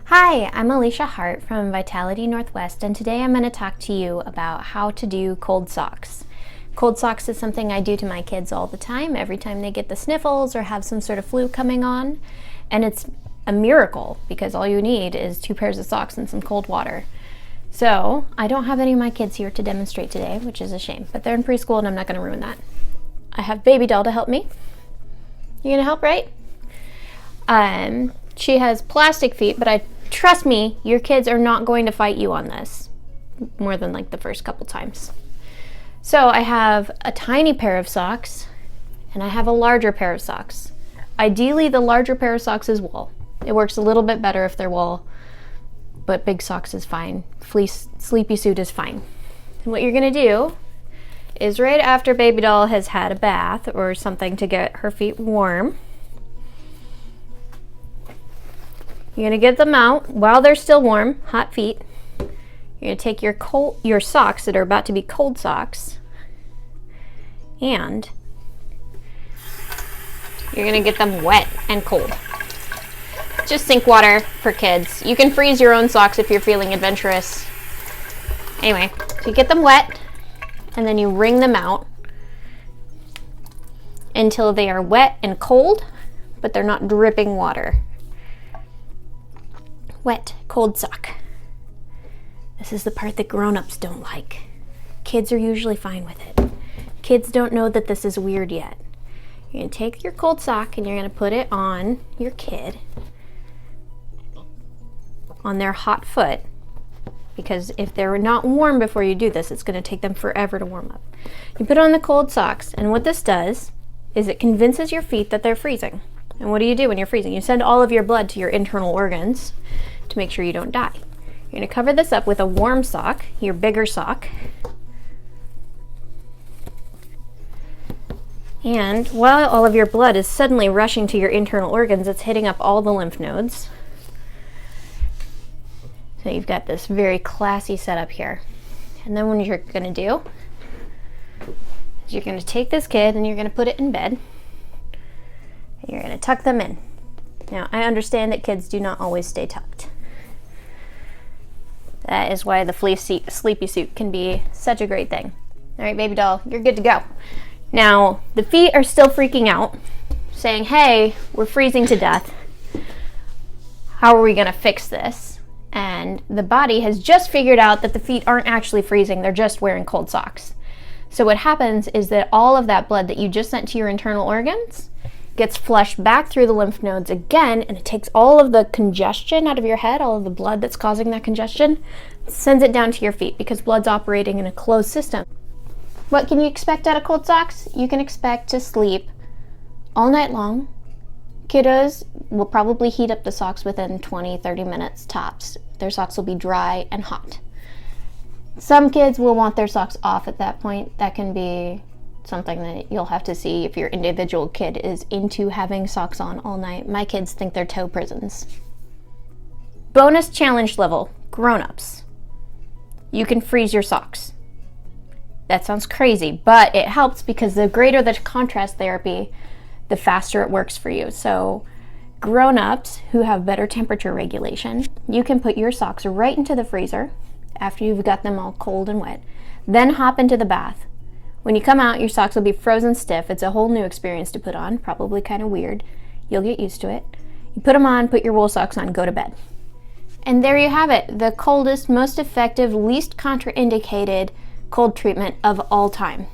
Hi, I'm Alicia Hart from Vitality Northwest, and today I'm going to talk to you about how to do cold socks. Cold socks is something I do to my kids all the time, every time they get the sniffles or have some sort of flu coming on. And it's a miracle because all you need is 2 pairs of socks and some cold water. So I don't have any of my kids here to demonstrate today, which is a shame, but they're in preschool and I'm not going to ruin that. I have Baby Doll to help me. You gonna help, right? She has plastic feet, but trust me, your kids are not going to fight you on this more than like the first couple times. So I have a tiny pair of socks and I have a larger pair of socks. Ideally, the larger pair of socks is wool. It works a little bit better if they're wool, but big socks is fine. Fleece sleepy suit is fine. And what you're gonna do is right after Baby Doll has had a bath or something to get her feet warm, you're gonna get them out while they're still warm, hot feet. You're gonna take your socks that are about to be cold socks, and you're gonna get them wet and cold. Just sink water for kids. You can freeze your own socks if you're feeling adventurous. Anyway, so you get them wet, and then you wring them out until they are wet and cold, but they're not dripping water. Wet, cold sock. This is the part that grown-ups don't like. Kids are usually fine with it. Kids don't know that this is weird yet. You're gonna take your cold sock and you're gonna put it on your kid, on their hot foot, because if they're not warm before you do this, it's gonna take them forever to warm up. You put on the cold socks, and what this does is it convinces your feet that they're freezing. And what do you do when you're freezing? You send all of your blood to your internal organs to make sure you don't die. You're gonna cover this up with a warm sock, your bigger sock. And while all of your blood is suddenly rushing to your internal organs, it's hitting up all the lymph nodes. So you've got this very classy setup here. And then what you're gonna do is you're gonna take this kid and you're gonna put it in bed. And you're gonna tuck them in. Now, I understand that kids do not always stay tucked. That is why the fleece sleepy suit can be such a great thing. All right, Baby Doll, you're good to go. Now, the feet are still freaking out, saying, hey, we're freezing to death. How are we gonna fix this? And the body has just figured out that the feet aren't actually freezing, they're just wearing cold socks. So what happens is that all of that blood that you just sent to your internal organs gets flushed back through the lymph nodes again, and it takes all of the congestion out of your head, all of the blood that's causing that congestion, sends it down to your feet because blood's operating in a closed system. What can you expect out of cold socks? You can expect to sleep all night long. Kiddos will probably heat up the socks within 20-30 minutes tops. Their socks will be dry and hot. Some kids will want their socks off at that point. That can be something that you'll have to see if your individual kid is into having socks on all night. My kids think they're toe prisons. Bonus challenge level, grown-ups. You can freeze your socks. That sounds crazy, but it helps because the greater the contrast therapy, the faster it works for you. So grown-ups who have better temperature regulation, you can put your socks right into the freezer after you've got them all cold and wet, then hop into the bath. When you come out, your socks will be frozen stiff. It's a whole new experience to put on, probably kind of weird. You'll get used to it. You put them on, put your wool socks on, go to bed. And there you have it, the coldest, most effective, least contraindicated cold treatment of all time.